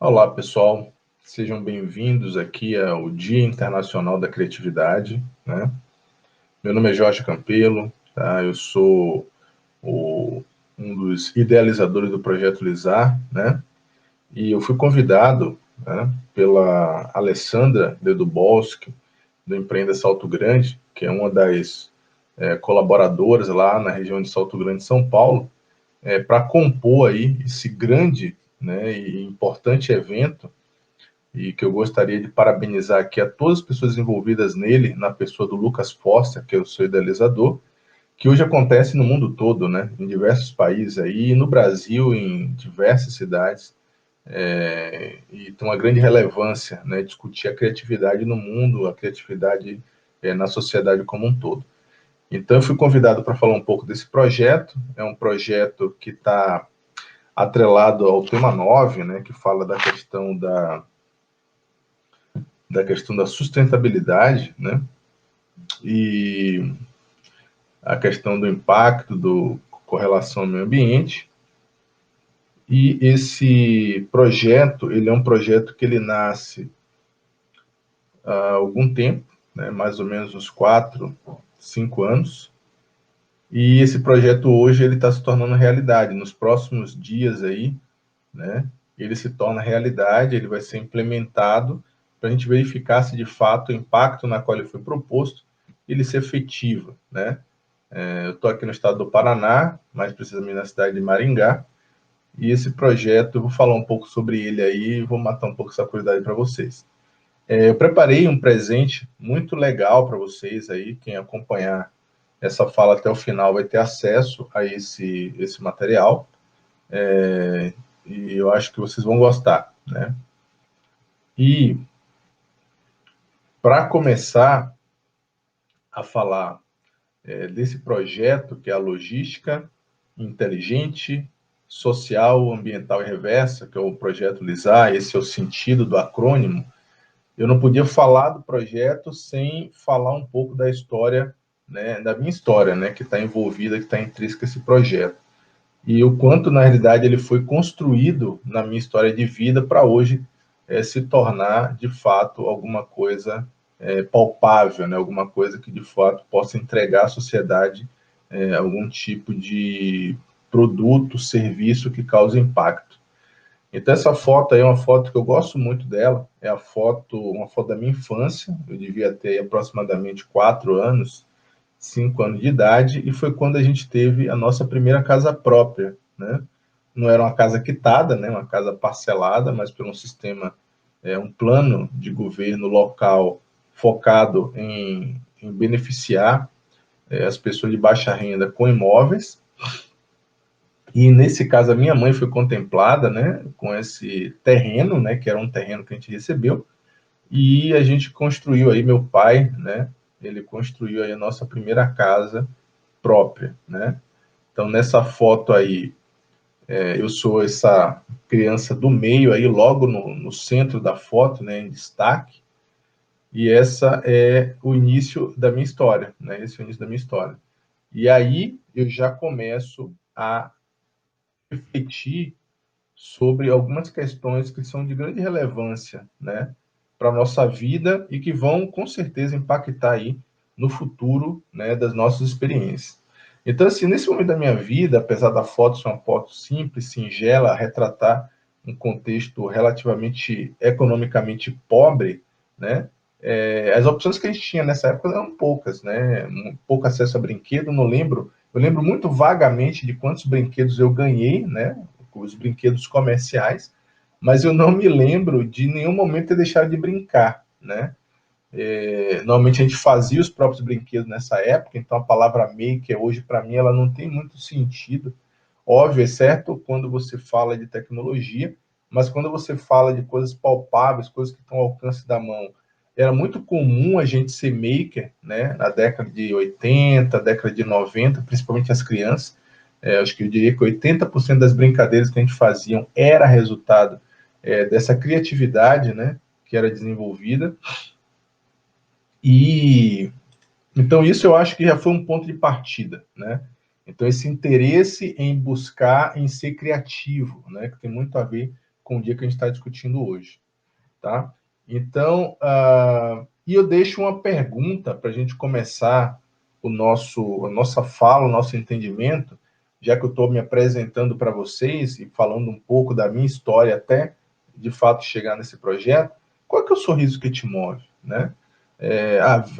Olá, pessoal. Sejam bem-vindos aqui ao Dia Internacional da Criatividade, né? Meu nome é Jorge Campelo, tá? Eu sou um dos idealizadores do projeto Lizar, né? E eu fui convidado, né, pela Alessandra Dedubowski, do Empreenda Salto Grande, que é uma das colaboradoras lá na região de Salto Grande, São Paulo, para compor aí esse grande, né, e importante evento, e que eu gostaria de parabenizar aqui a todas as pessoas envolvidas nele, na pessoa do Lucas Foster, que é o seu idealizador, que hoje acontece no mundo todo, né, em diversos países aí, no Brasil, em diversas cidades, e tem uma grande relevância, né, discutir a criatividade no mundo, a criatividade na sociedade como um todo. Então, eu fui convidado para falar um pouco desse projeto. É um projeto que está atrelado ao tema 9, né, que fala da questão da sustentabilidade, né, e a questão do impacto com relação ao meio ambiente. E esse projeto, ele é um projeto que ele nasce há algum tempo, né, mais ou menos uns 4, 5 anos, e esse projeto hoje ele está se tornando realidade. Nos próximos dias aí, né, ele se torna realidade, ele vai ser implementado para a gente verificar se de fato o impacto na qual ele foi proposto ele se efetiva, né? Eu estou aqui no estado do Paraná, mais precisamente na cidade de Maringá, e esse projeto, eu vou falar um pouco sobre ele aí, vou matar um pouco essa curiosidade para vocês. Eu preparei um presente muito legal para vocês aí, quem acompanhar essa fala até o final vai ter acesso a esse material, e eu acho que vocês vão gostar, né? E para começar a falar desse projeto, que é a logística inteligente, social, ambiental e reversa, que é o projeto LISAR, esse é o sentido do acrônimo, eu não podia falar do projeto sem falar um pouco da história, né, da minha história, né, que está envolvida, que está intrínseca esse projeto. E o quanto, na realidade, ele foi construído na minha história de vida para hoje se tornar, de fato, alguma coisa palpável, né? Alguma coisa que, de fato, possa entregar à sociedade algum tipo de produto, serviço que cause impacto. Então, essa foto aí é uma foto que eu gosto muito dela, é uma foto da minha infância, eu devia ter aproximadamente 4 anos, 5 anos de idade, e foi quando a gente teve a nossa primeira casa própria, né? Não era uma casa quitada, né? Uma casa parcelada, mas por um sistema, um plano de governo local focado em beneficiar as pessoas de baixa renda com imóveis. E nesse caso a minha mãe foi contemplada, né, com esse terreno, né, que era um terreno que a gente recebeu, e a gente construiu aí, meu pai, né, ele construiu aí a nossa primeira casa própria, né? Então, nessa foto aí, eu sou essa criança do meio aí, logo no centro da foto, né, em destaque, e essa é o início da minha história, né? Esse é o início da minha história. E aí eu já começo a refletir sobre algumas questões que são de grande relevância, né, para a nossa vida e que vão, com certeza, impactar aí no futuro, né, das nossas experiências. Então, assim, nesse momento da minha vida, apesar da foto ser uma foto simples, singela, retratar um contexto relativamente economicamente pobre, né, as opções que a gente tinha nessa época eram poucas, né, pouco acesso a brinquedo, não lembro, eu lembro muito vagamente de quantos brinquedos eu ganhei, né, os brinquedos comerciais, mas eu não me lembro de nenhum momento ter deixado de brincar, né? Normalmente a gente fazia os próprios brinquedos nessa época, então a palavra maker hoje para mim ela não tem muito sentido. Óbvio, exceto quando você fala de tecnologia, mas quando você fala de coisas palpáveis, coisas que estão ao alcance da mão, era muito comum a gente ser maker, né? Na década de 80, década de 90, principalmente as crianças. Acho que eu diria que 80% das brincadeiras que a gente fazia era resultado dessa criatividade, né? Que era desenvolvida. E então isso eu acho que já foi um ponto de partida, né? Então esse interesse em buscar, em ser criativo, né? Que tem muito a ver com o dia que a gente está discutindo hoje, tá? Então, e eu deixo uma pergunta para a gente começar a nossa fala, o nosso entendimento, já que eu estou me apresentando para vocês e falando um pouco da minha história até, de fato, chegar nesse projeto. Qual é que é o sorriso que te move, né?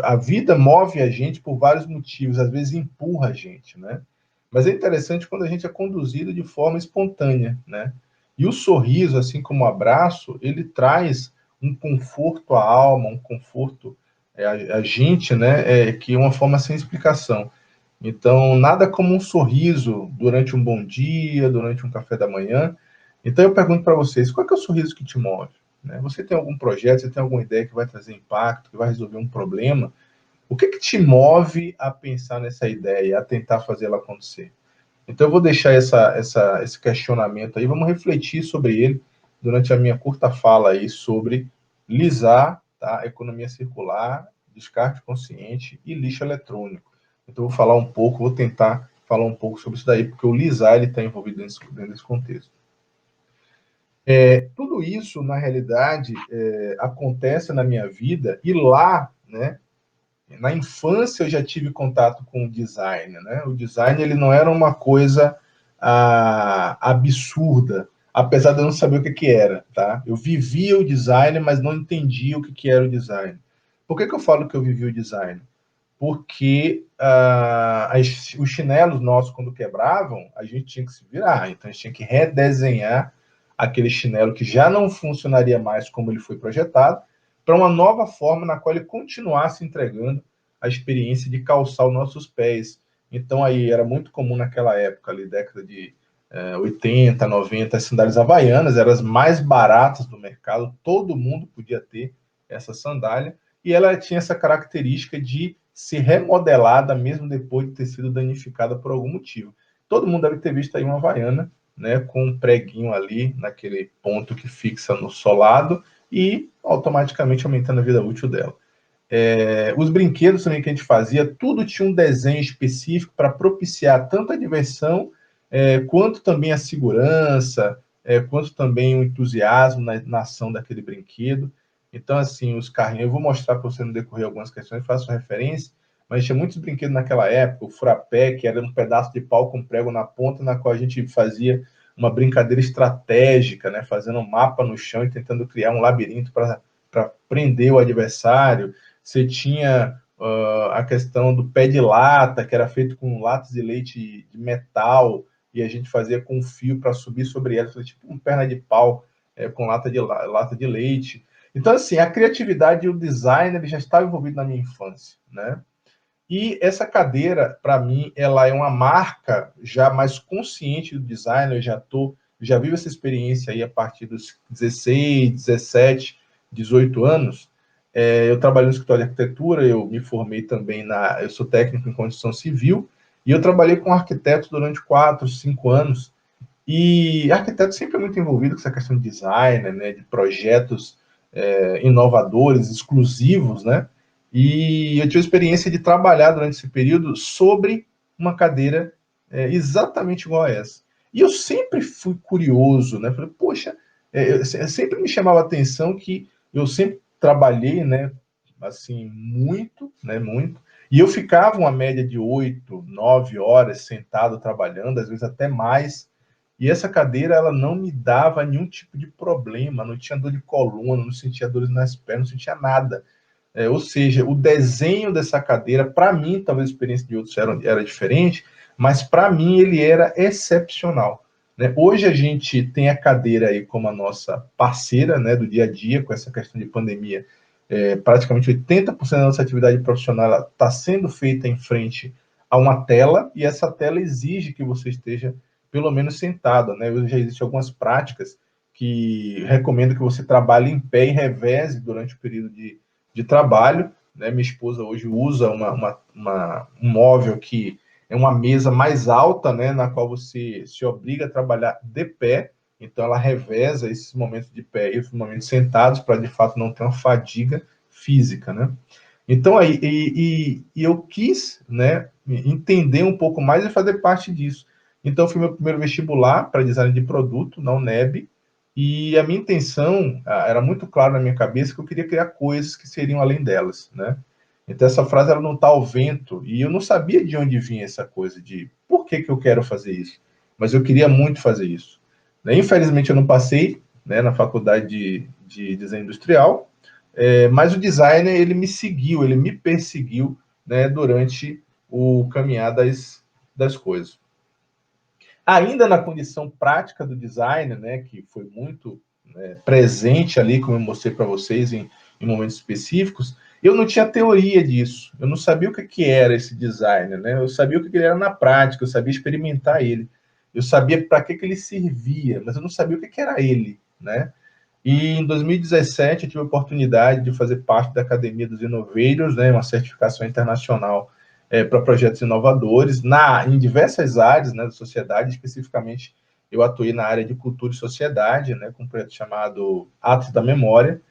A vida move a gente por vários motivos, às vezes empurra a gente, né? Mas é interessante quando a gente é conduzido de forma espontânea, né? E o sorriso, assim como o abraço, ele traz um conforto à alma, um conforto a gente, né? Que é uma forma sem explicação. Então, nada como um sorriso durante um bom dia, durante um café da manhã. Então, eu pergunto para vocês, qual é, que é o sorriso que te move? Né? Você tem algum projeto, você tem alguma ideia que vai trazer impacto, que vai resolver um problema? O que te move a pensar nessa ideia, a tentar fazê-la acontecer? Então, eu vou deixar esse questionamento aí, vamos refletir sobre ele durante a minha curta fala aí sobre LISA, tá? Economia circular, descarte consciente e lixo eletrônico. Então, eu vou falar um pouco, vou tentar falar um pouco sobre isso daí, porque o LISA está envolvido dentro desse contexto. Tudo isso, na realidade, acontece na minha vida, e lá, né, na infância eu já tive contato com o design, né? O design ele não era uma coisa absurda, apesar de eu não saber o que era, tá? Eu vivia o design, mas não entendia o que era o design. Por que eu falo que eu vivi o design? Porque os chinelos nossos, quando quebravam, a gente tinha que se virar, então a gente tinha que redesenhar aquele chinelo que já não funcionaria mais como ele foi projetado, para uma nova forma na qual ele continuasse entregando a experiência de calçar os nossos pés. Então, aí era muito comum naquela época, ali, década de 80, 90, as sandálias havaianas eram as mais baratas do mercado, todo mundo podia ter essa sandália, e ela tinha essa característica de ser remodelada mesmo depois de ter sido danificada por algum motivo. Todo mundo deve ter visto aí uma havaiana, né, com um preguinho ali naquele ponto que fixa no solado e automaticamente aumentando a vida útil dela. Os brinquedos também que a gente fazia, tudo tinha um desenho específico para propiciar tanto a diversão, quanto também a segurança, quanto também o entusiasmo na ação daquele brinquedo. Então, assim, os carrinhos, eu vou mostrar para você no decorrer algumas questões, faço referência, mas tinha muitos brinquedos naquela época, o furapé, que era um pedaço de pau com prego na ponta, na qual a gente fazia uma brincadeira estratégica, né, fazendo um mapa no chão e tentando criar um labirinto para prender o adversário. Você tinha a questão do pé de lata, que era feito com latas de leite de metal, e a gente fazia com fio para subir sobre ela, tipo uma perna de pau com lata de leite. Então, assim, a criatividade e o design ele já estava envolvido na minha infância, né? E essa cadeira, para mim, ela é uma marca já mais consciente do design. Já vivo essa experiência aí a partir dos 16, 17, 18 anos. Eu trabalho no escritório de arquitetura, eu me formei também eu sou técnico em construção civil, e eu trabalhei com arquitetos durante 4, 5 anos. E arquiteto sempre é muito envolvido com essa questão de design, né, de projetos inovadores, exclusivos, né? E eu tive a experiência de trabalhar durante esse período sobre uma cadeira exatamente igual a essa. E eu sempre fui curioso, né? Falei, poxa, sempre me chamava a atenção que eu sempre trabalhei, né? Assim, muito, né? Muito. E eu ficava uma média de 8, 9 horas sentado trabalhando, às vezes até mais. E essa cadeira, ela não me dava nenhum tipo de problema, não tinha dor de coluna, não sentia dores nas pernas, não sentia nada. Ou seja, o desenho dessa cadeira, para mim, talvez a experiência de outros era diferente, mas para mim ele era excepcional. Né? Hoje a gente tem a cadeira aí como a nossa parceira, né, do dia a dia, com essa questão de pandemia. Praticamente 80% da nossa atividade profissional está sendo feita em frente a uma tela, e essa tela exige que você esteja pelo menos sentado. Né? Hoje já existem algumas práticas que recomendam que você trabalhe em pé e reveze durante o período de trabalho. Né? Minha esposa hoje usa um móvel que é uma mesa mais alta, né, na qual você se obriga a trabalhar de pé. Então, ela reveza esses momentos de pé e esses momentos sentados para, de fato, não ter uma fadiga física, né? Então, aí, eu quis, né, entender um pouco mais e fazer parte disso. Então, fui meu primeiro vestibular para design de produto na UNEB, E a minha intenção era muito clara na minha cabeça que eu queria criar coisas que seriam além delas, né? Então essa frase ela não está ao vento e eu não sabia de onde vinha essa coisa de por que que eu quero fazer isso, mas eu queria muito fazer isso. Né? Infelizmente eu não passei, né, na faculdade de design industrial, mas o designer ele me seguiu, ele me perseguiu, né, durante o caminhar das coisas. Ainda na condição prática do design, né, que foi muito, né, presente ali, como eu mostrei para vocês em momentos específicos, eu não tinha teoria disso. Eu não sabia o que era esse design, né? Eu sabia o que ele era na prática, eu sabia experimentar ele. Eu sabia para que ele servia, mas eu não sabia o que era ele, né? E em 2017 eu tive a oportunidade de fazer parte da Academia dos Inoveiros, né, uma certificação internacional para projetos inovadores em diversas áreas, né, da sociedade. Especificamente eu atuei na área de cultura e sociedade, né, com um projeto chamado Atos da Memória,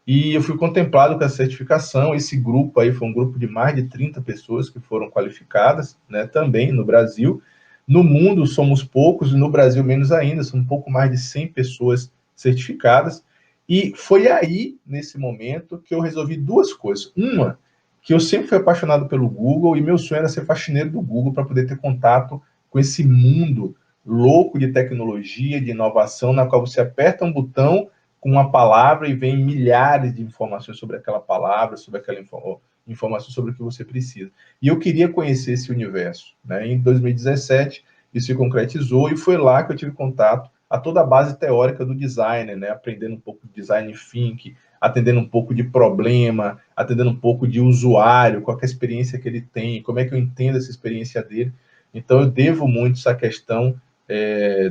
e eu fui contemplado com essa certificação. Esse grupo aí foi um grupo de mais de 30 pessoas que foram qualificadas, né, também no Brasil. No mundo somos poucos, e no Brasil menos ainda, são um pouco mais de 100 pessoas certificadas. E foi aí, nesse momento, que eu resolvi duas coisas. Uma, que eu sempre fui apaixonado pelo Google, e meu sonho era ser faxineiro do Google para poder ter contato com esse mundo louco de tecnologia, de inovação, na qual você aperta um botão com uma palavra e vem milhares de informações sobre aquela palavra, sobre aquela informação sobre o que você precisa. E eu queria conhecer esse universo. Né? Em 2017, isso se concretizou e foi lá que eu tive contato a toda a base teórica do design, né? Aprendendo um pouco de design thinking, atendendo um pouco de problema, atendendo um pouco de usuário, qual é a experiência que ele tem, como é que eu entendo essa experiência dele. Então, eu devo muito essa questão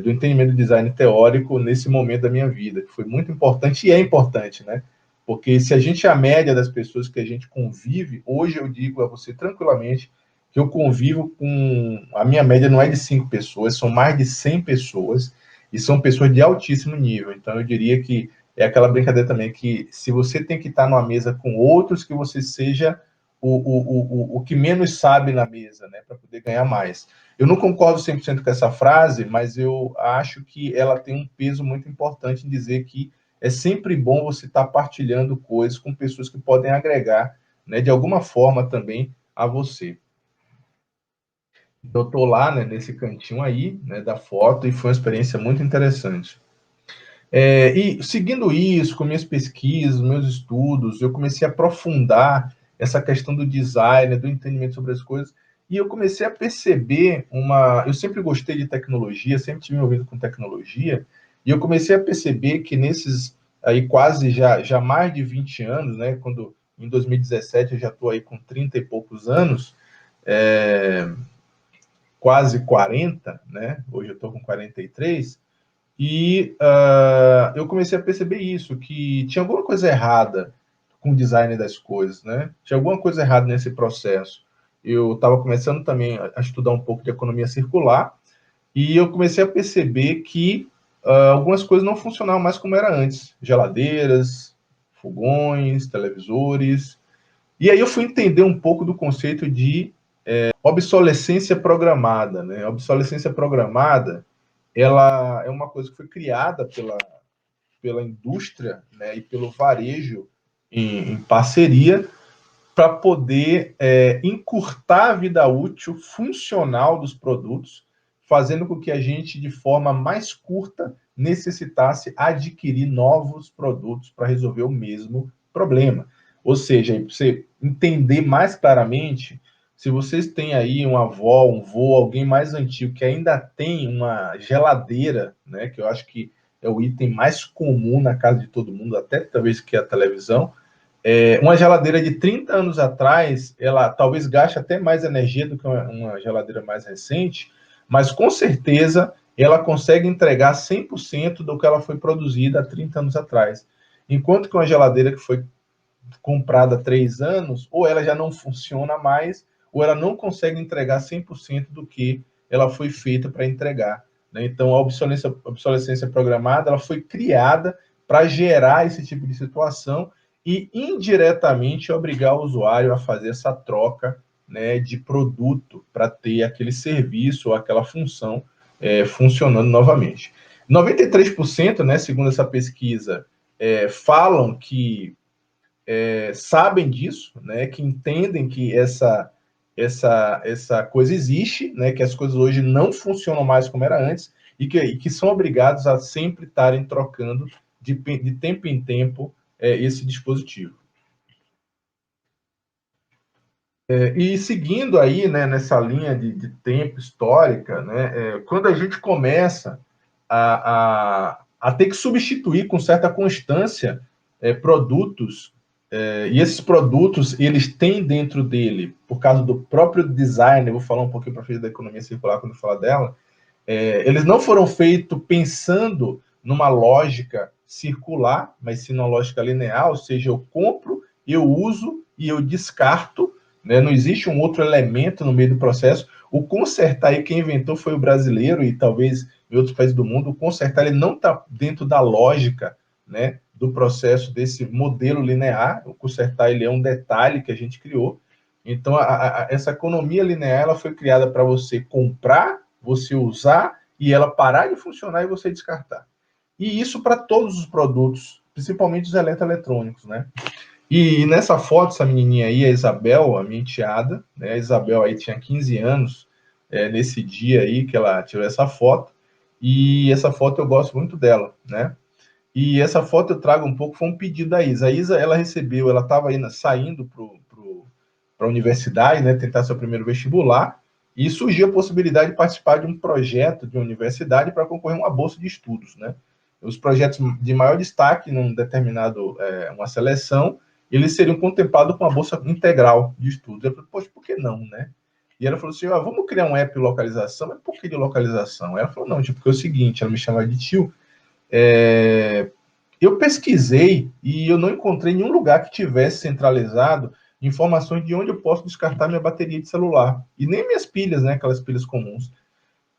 do entendimento do design teórico nesse momento da minha vida, que foi muito importante e é importante, né? Porque se a gente é a média das pessoas que a gente convive, hoje eu digo a você tranquilamente que eu convivo com... A minha média não é de 5 pessoas, são mais de 100 pessoas, e são pessoas de altíssimo nível. Então eu diria que é aquela brincadeira também que se você tem que estar numa mesa com outros, que você seja o que menos sabe na mesa, né? Para poder ganhar mais. Eu não concordo 100% com essa frase, mas eu acho que ela tem um peso muito importante em dizer que é sempre bom você estar partilhando coisas com pessoas que podem agregar, né, de alguma forma também a você. Eu estou lá, né, nesse cantinho aí, né, da foto, e foi uma experiência muito interessante. E seguindo isso, com minhas pesquisas, meus estudos, eu comecei a aprofundar essa questão do design, do entendimento sobre as coisas, e eu comecei a perceber Eu sempre gostei de tecnologia, sempre tive envolvido com tecnologia, e eu comecei a perceber que nesses aí quase já mais de 20 anos, né, quando em 2017 eu já estou aí com 30 e poucos anos, quase 40, né, hoje eu estou com 43, eu comecei a perceber isso, que tinha alguma coisa errada com o design das coisas, né? Tinha alguma coisa errada nesse processo. Eu estava começando também a estudar um pouco de economia circular e eu comecei a perceber que algumas coisas não funcionavam mais como era antes. Geladeiras, fogões, televisores. E aí eu fui entender um pouco do conceito de obsolescência programada, né? A obsolescência programada, ela é uma coisa que foi criada pela indústria, né, e pelo varejo em parceria para poder encurtar a vida útil funcional dos produtos, fazendo com que a gente, de forma mais curta, necessitasse adquirir novos produtos para resolver o mesmo problema. Ou seja, para você entender mais claramente, se vocês têm aí uma avó, um vô, alguém mais antigo que ainda tem uma geladeira, né, que eu acho que é o item mais comum na casa de todo mundo, até talvez que a televisão, uma geladeira de 30 anos atrás, ela talvez gaste até mais energia do que uma geladeira mais recente, mas com certeza ela consegue entregar 100% do que ela foi produzida há 30 anos atrás. Enquanto que uma geladeira que foi comprada há 3 anos, ou ela já não funciona mais, ou ela não consegue entregar 100% do que ela foi feita para entregar. Né? Então, a obsolescência programada ela foi criada para gerar esse tipo de situação e indiretamente obrigar o usuário a fazer essa troca, né, de produto para ter aquele serviço ou aquela função funcionando novamente. 93%, né, segundo essa pesquisa, falam que sabem disso, né, que entendem que essa coisa existe, né, que as coisas hoje não funcionam mais como era antes e que são obrigados a sempre estarem trocando de tempo em tempo esse dispositivo. E seguindo aí, né, nessa linha de tempo histórica, né, quando a gente começa a ter que substituir com certa constância produtos, e esses produtos, eles têm dentro dele, por causa do próprio design, eu vou falar um pouquinho para frente da economia circular quando eu falar dela, eles não foram feitos pensando numa lógica circular, mas sim numa lógica linear, ou seja, eu compro, eu uso e eu descarto, né? Não existe um outro elemento no meio do processo. O consertar, aí quem inventou foi o brasileiro e talvez em outros países do mundo, o consertar ele não está dentro da lógica, né, do processo desse modelo linear. O consertar ele é um detalhe que a gente criou. Então, essa economia linear ela foi criada para você comprar, você usar e ela parar de funcionar e você descartar. E isso para todos os produtos, principalmente os eletroeletrônicos, né? E nessa foto, essa menininha aí, a Isabel, a minha enteada, né? A Isabel aí tinha 15 anos nesse dia aí que ela tirou essa foto. E essa foto eu gosto muito dela, né? E essa foto eu trago um pouco, foi um pedido da Isa. A Isa, ela recebeu, ela estava saindo para a universidade, né, tentar seu primeiro vestibular, e surgiu a possibilidade de participar de um projeto de uma universidade para concorrer a uma bolsa de estudos, né? Os projetos de maior destaque num determinado, uma seleção, eles seriam contemplados com uma bolsa integral de estudos. Eu falei, poxa, por que não, né? E ela falou assim, vamos criar um app de localização. Mas por que de localização? Ela falou, não, tipo, porque é o seguinte, ela me chama de tio, eu pesquisei e eu não encontrei nenhum lugar que tivesse centralizado informações de onde eu posso descartar minha bateria de celular. E nem minhas pilhas, né? Aquelas pilhas comuns.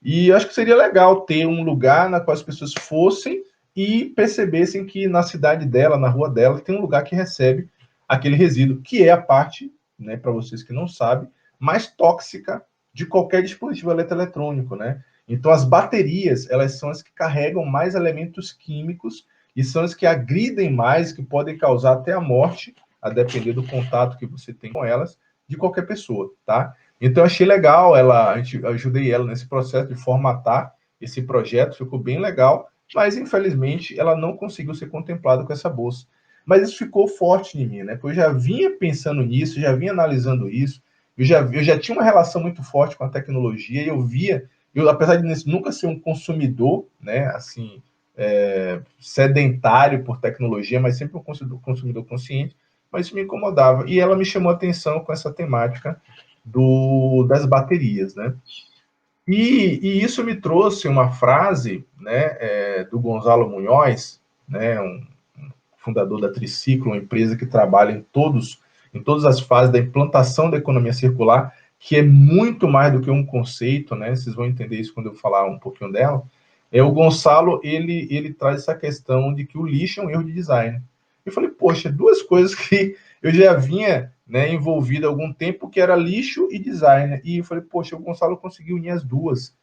E eu acho que seria legal ter um lugar na qual as pessoas fossem e percebessem que na cidade dela, na rua dela, tem um lugar que recebe aquele resíduo, que é a parte, né, para vocês que não sabem, mais tóxica de qualquer dispositivo eletroeletrônico, né? Então, as baterias, elas são as que carregam mais elementos químicos e são as que agridem mais, que podem causar até a morte, a depender do contato que você tem com elas, de qualquer pessoa, tá? Então, achei legal, ajudei ela nesse processo de formatar esse projeto, ficou bem legal, mas, infelizmente, ela não conseguiu ser contemplada com essa bolsa. Mas isso ficou forte em mim, né? Porque eu já vinha pensando nisso, já vinha analisando isso, eu já tinha uma relação muito forte com a tecnologia, e eu via, apesar de nunca ser um consumidor, né, assim, sedentário por tecnologia, mas sempre um consumidor consciente, mas isso me incomodava. E ela me chamou a atenção com essa temática das baterias, né? E isso me trouxe uma frase, né, do Gonzalo Munhoz, né, um fundador da Triciclo, uma empresa que trabalha em todas as fases da implantação da economia circular, que é muito mais do que um conceito, né? Vocês vão entender isso quando eu falar um pouquinho dela. O Gonçalo, ele traz essa questão de que o lixo é um erro de design. Eu falei, poxa, duas coisas que eu já vinha, né, envolvido há algum tempo, que era lixo e design. E eu falei, poxa, o Gonçalo conseguiu unir as duas.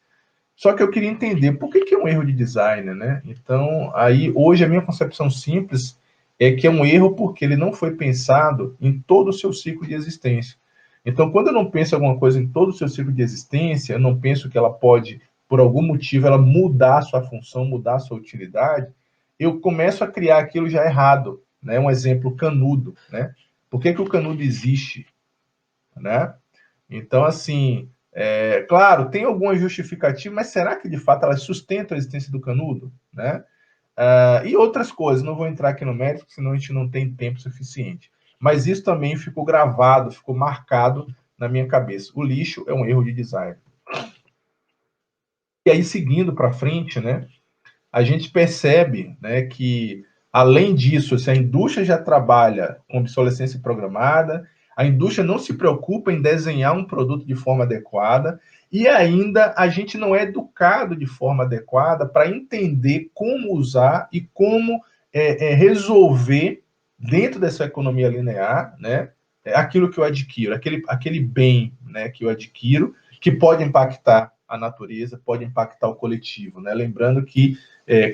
Só que eu queria entender por que é um erro de design, né? Então, aí, hoje, a minha concepção simples é que é um erro porque ele não foi pensado em todo o seu ciclo de existência. Então, quando eu não penso alguma coisa em todo o seu ciclo de existência, eu não penso que ela pode, por algum motivo, ela mudar a sua função, mudar a sua utilidade, eu começo a criar aquilo já errado, né? Um exemplo, canudo, né? Por que o canudo existe, né? Então, assim, claro, tem alguma justificativa, mas será que de fato elas sustentam a existência do canudo, né? E outras coisas, não vou entrar aqui no mérito, senão a gente não tem tempo suficiente. Mas isso também ficou gravado, ficou marcado na minha cabeça. O lixo é um erro de design. E aí, seguindo para frente, né, a gente percebe, né, que, além disso, se a indústria já trabalha com obsolescência programada, a indústria não se preocupa em desenhar um produto de forma adequada, e ainda a gente não é educado de forma adequada para entender como usar e como resolver, dentro dessa economia linear, né, aquilo que eu adquiro, aquele bem, né, que eu adquiro, que pode impactar a natureza, pode impactar o coletivo, né? Lembrando que,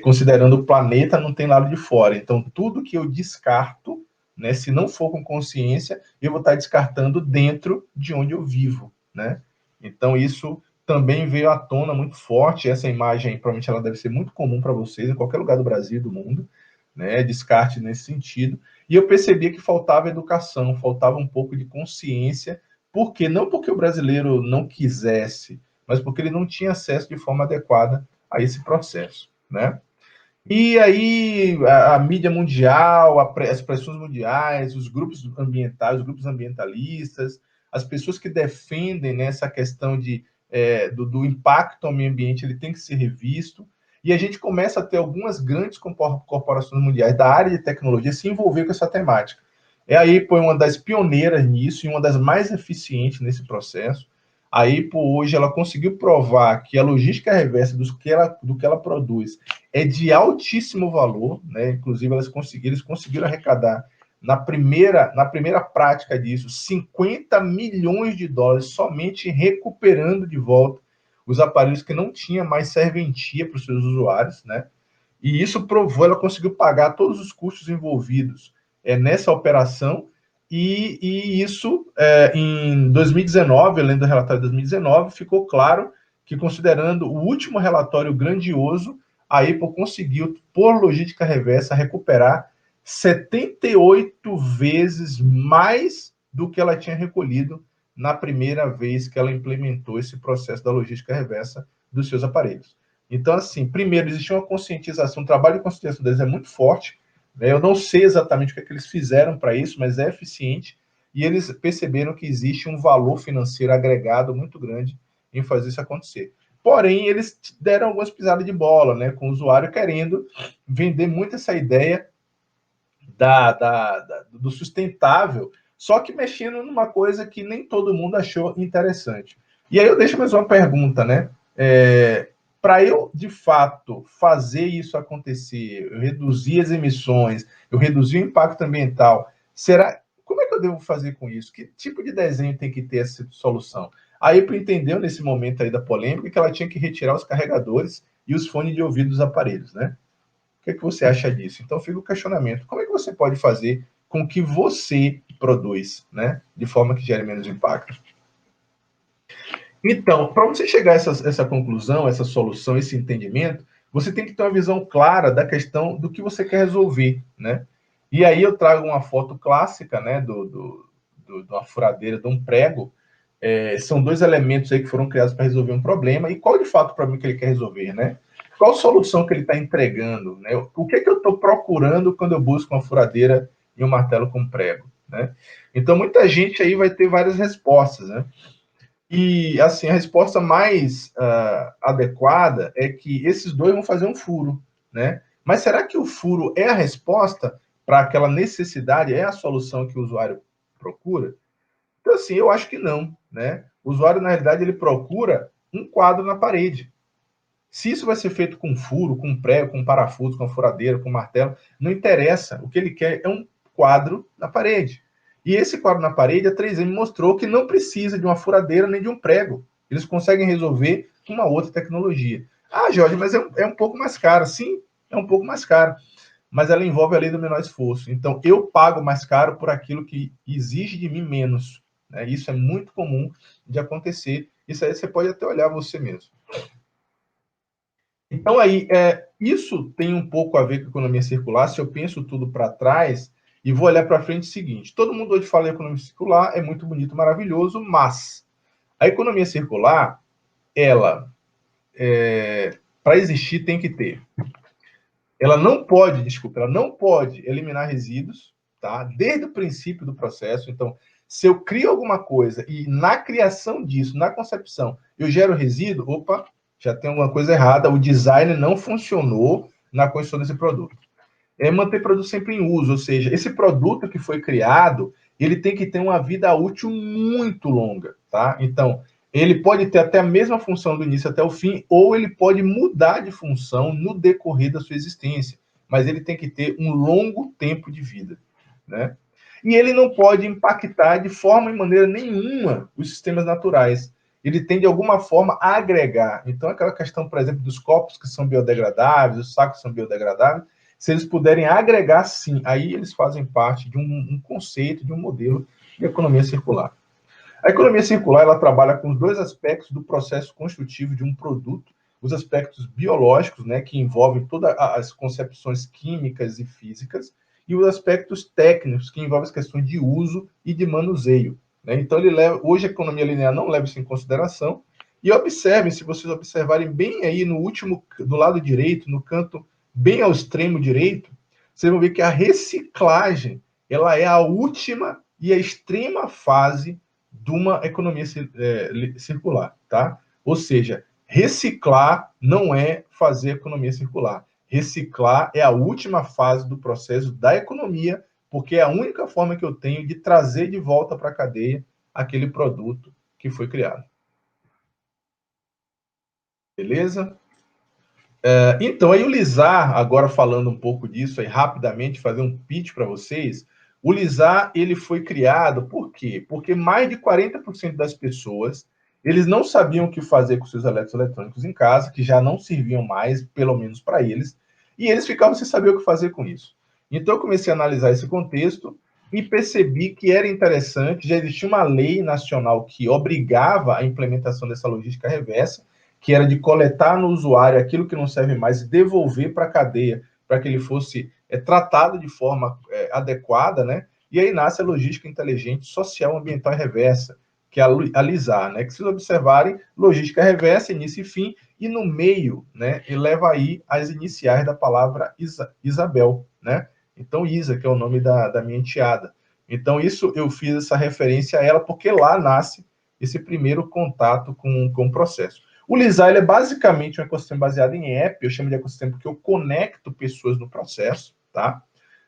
considerando o planeta, não tem lado de fora. Então, tudo que eu descarto, né, se não for com consciência, eu vou estar descartando dentro de onde eu vivo, né? Então, isso também veio à tona muito forte. Essa imagem, provavelmente, ela deve ser muito comum para vocês, em qualquer lugar do Brasil e do mundo, né? Descarte nesse sentido. E eu percebia que faltava educação, faltava um pouco de consciência. Por quê? Não porque o brasileiro não quisesse, mas porque ele não tinha acesso de forma adequada a esse processo, né? E aí a mídia mundial, as pressões mundiais, os grupos ambientais, os grupos ambientalistas, as pessoas que defendem, né, essa questão do impacto ao meio ambiente, ele tem que ser revisto. E a gente começa a ter algumas grandes corporações mundiais da área de tecnologia se envolver com essa temática. É aí, foi uma das pioneiras nisso e uma das mais eficientes nesse processo. A IPO hoje ela conseguiu provar que a logística reversa do que ela produz é de altíssimo valor, né? Inclusive eles conseguiram arrecadar na primeira prática disso 50 milhões de dólares somente recuperando de volta os aparelhos que não tinha mais serventia para os seus usuários, né? E isso provou, ela conseguiu pagar todos os custos envolvidos nessa operação. E isso, em 2019, além do relatório de 2019, ficou claro que, considerando o último relatório grandioso, a Apple conseguiu, por logística reversa, recuperar 78 vezes mais do que ela tinha recolhido na primeira vez que ela implementou esse processo da logística reversa dos seus aparelhos. Então, assim, primeiro, existe uma conscientização, o trabalho de conscientização deles é muito forte, né? Eu não sei exatamente o que, é que eles fizeram para isso, mas é eficiente, e eles perceberam que existe um valor financeiro agregado muito grande em fazer isso acontecer. Porém, eles deram algumas pisadas de bola, né, com o usuário querendo vender muito essa ideia do sustentável, só que mexendo numa coisa que nem todo mundo achou interessante. E aí eu deixo mais uma pergunta, né? Para eu, de fato, fazer isso acontecer, eu reduzir as emissões, eu reduzir o impacto ambiental, como é que eu devo fazer com isso? Que tipo de desenho tem que ter essa solução? Aí eu entendeu nesse momento aí da polêmica que ela tinha que retirar os carregadores e os fones de ouvido dos aparelhos, né? O que, é que você acha disso? Então fica o questionamento. Como é que você pode fazer com o que você produz, né? De forma que gere menos impacto? Então, para você chegar a essa conclusão, essa solução, esse entendimento, você tem que ter uma visão clara da questão do que você quer resolver, né? E aí eu trago uma foto clássica, né, de uma furadeira, de um prego. São dois elementos aí que foram criados para resolver um problema. E qual de fato o problema que ele quer resolver, né? Qual solução que ele está entregando, né? O que é que eu estou procurando quando eu busco uma furadeira e um martelo com prego, né? Então, muita gente aí vai ter várias respostas, né? E, assim, a resposta mais adequada é que esses dois vão fazer um furo, né? Mas será que o furo é a resposta para aquela necessidade, é a solução que o usuário procura? Então, assim, eu acho que não, né? O usuário, na realidade, ele procura um quadro na parede. Se isso vai ser feito com furo, com prego, com parafuso, com furadeira, com martelo, não interessa. O que ele quer é um quadro na parede. E esse quadro na parede, a 3M mostrou que não precisa de uma furadeira nem de um prego. Eles conseguem resolver com uma outra tecnologia. Ah, Jorge, mas é um pouco mais caro. Sim, é um pouco mais caro. Mas ela envolve a lei do menor esforço. Então, eu pago mais caro por aquilo que exige de mim menos. Né? Isso é muito comum de acontecer. Isso aí você pode até olhar você mesmo. Então, aí, isso tem um pouco a ver com a economia circular. Se eu penso tudo para trás e vou olhar para frente, é o seguinte: todo mundo hoje fala em economia circular, é muito bonito, maravilhoso, mas a economia circular, ela, para existir, tem que ter. Ela não pode, desculpa, ela não pode eliminar resíduos, tá? Desde o princípio do processo. Então, se eu crio alguma coisa e na criação disso, na concepção, eu gero resíduo, opa, já tem alguma coisa errada, o design não funcionou na construção desse produto. É manter produto sempre em uso, ou seja, esse produto que foi criado, ele tem que ter uma vida útil muito longa, tá? Então, ele pode ter até a mesma função do início até o fim, ou ele pode mudar de função no decorrer da sua existência, mas ele tem que ter um longo tempo de vida, né? E ele não pode impactar de forma e maneira nenhuma os sistemas naturais. ele tem de alguma forma a agregar. Então, aquela questão, por exemplo, dos copos que são biodegradáveis, os sacos são biodegradáveis, se eles puderem agregar, sim, aí eles fazem parte de um conceito, de um modelo de economia circular. A economia circular, ela trabalha com os dois aspectos do processo construtivo de um produto, os aspectos biológicos, né, que envolvem todas as concepções químicas e físicas, e os aspectos técnicos, que envolvem as questões de uso e de manuseio. Né? Então, hoje a economia linear não leva isso em consideração. E observem, se vocês observarem bem aí no último, do lado direito, no canto bem ao extremo direito, vocês vão ver que a reciclagem, ela é a última e a extrema fase de uma economia circular, tá? Ou seja, reciclar não é fazer economia circular. Reciclar é a última fase do processo da economia, porque é a única forma que eu tenho de trazer de volta para a cadeia aquele produto que foi criado. Beleza? Então, aí o LISAR, agora falando um pouco disso, aí rapidamente fazer um pitch para vocês, o LISAR, ele foi criado, por quê? Porque mais de 40% das pessoas, eles não sabiam o que fazer com seus eletroeletrônicos em casa, que já não serviam mais, pelo menos para eles, e eles ficavam sem saber o que fazer com isso. Então, eu comecei a analisar esse contexto e percebi que era interessante, já existia uma lei nacional que obrigava a implementação dessa logística reversa, que era de coletar no usuário aquilo que não serve mais e devolver para a cadeia, para que ele fosse tratado de forma adequada, né? E aí nasce a logística inteligente, social, ambiental e reversa, que é a LISAR, né? Que se vocês observarem, logística reversa, início e fim, e no meio, né, ele leva aí as iniciais da palavra Isabel, né? Então, Isa, que é o nome da minha enteada. Então, isso eu fiz essa referência a ela, porque lá nasce esse primeiro contato com o processo. O LISAR é basicamente um ecossistema baseado em app, eu chamo de ecossistema porque eu conecto pessoas no processo, tá?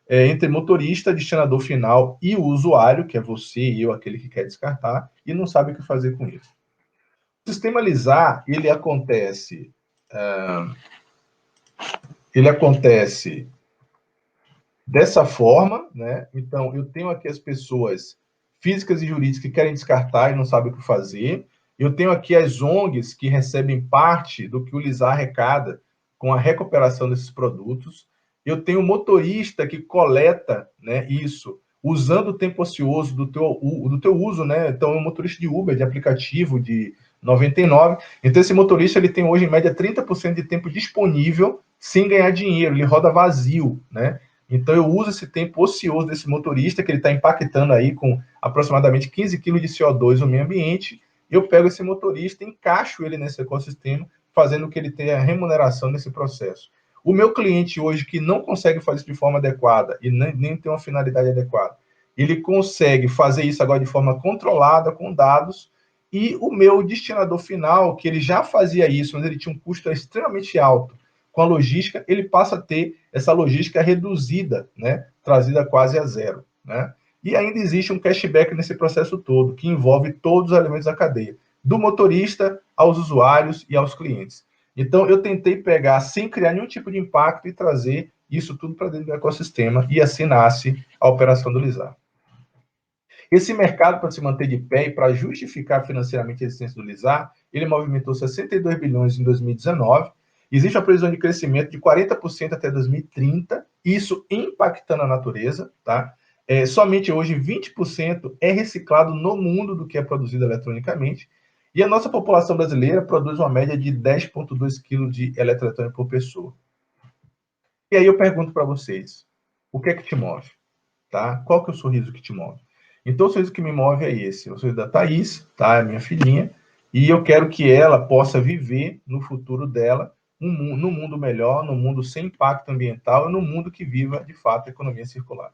Entre motorista, destinador final e o usuário, que é você e eu, aquele que quer descartar, e não sabe o que fazer com isso. O sistema LISAR, ele acontece dessa forma, né? Então, eu tenho aqui as pessoas físicas e jurídicas que querem descartar e não sabem o que fazer. Eu tenho aqui as ONGs que recebem parte do que o LISAR arrecada com a recuperação desses produtos. Eu tenho o motorista que coleta, né, isso, usando o tempo ocioso do teu uso, né? Então, é um motorista de Uber, de aplicativo, de 99. Então, esse motorista ele tem hoje, em média, 30% de tempo disponível sem ganhar dinheiro, ele roda vazio, né? Então, eu uso esse tempo ocioso desse motorista, que ele está impactando aí com aproximadamente 15 quilos de CO2 no meio ambiente. Eu pego esse motorista, encaixo ele nesse ecossistema, fazendo que ele tenha remuneração nesse processo. O meu cliente hoje, que não consegue fazer isso de forma adequada e nem tem uma finalidade adequada, ele consegue fazer isso agora de forma controlada, com dados, e o meu destinador final, que ele já fazia isso, mas ele tinha um custo extremamente alto, com a logística, ele passa a ter essa logística reduzida, né, trazida quase a zero, né? E ainda existe um cashback nesse processo todo, que envolve todos os elementos da cadeia, do motorista aos usuários e aos clientes. Então, eu tentei pegar, sem criar nenhum tipo de impacto, e trazer isso tudo para dentro do ecossistema, e assim nasce a operação do LISAR. Esse mercado, para se manter de pé e para justificar financeiramente a existência do LISAR, ele movimentou 62 bilhões em 2019. Existe uma previsão de crescimento de 40% até 2030, isso impactando a natureza, tá? Somente hoje 20% é reciclado no mundo do que é produzido eletronicamente, e a nossa população brasileira produz uma média de 10,2 quilos de eletroeletrônico por pessoa. E aí eu pergunto para vocês, o que é que te move? Tá? Qual que é o sorriso que te move? Então, o sorriso que me move é esse, o sorriso da Thaís, tá? É minha filhinha, e eu quero que ela possa viver no futuro dela num mundo melhor, num mundo sem impacto ambiental e num mundo que viva, de fato, a economia circular.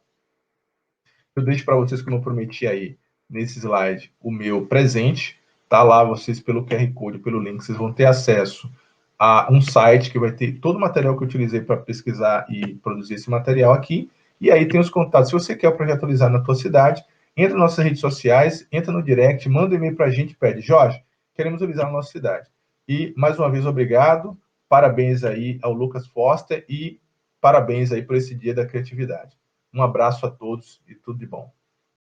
Eu deixo para vocês, como eu prometi aí, nesse slide, o meu presente, tá lá, vocês pelo QR Code, pelo link, vocês vão ter acesso a um site que vai ter todo o material que eu utilizei para pesquisar e produzir esse material aqui, e aí tem os contatos. Se você quer o projeto atualizado na tua cidade, entra nas nossas redes sociais, entra no direct, manda um e-mail para a gente e pede, Jorge, queremos utilizar na nossa cidade. E, mais uma vez, obrigado, parabéns aí ao Lucas Foster e parabéns aí por esse Dia da Criatividade. Um abraço a todos e tudo de bom.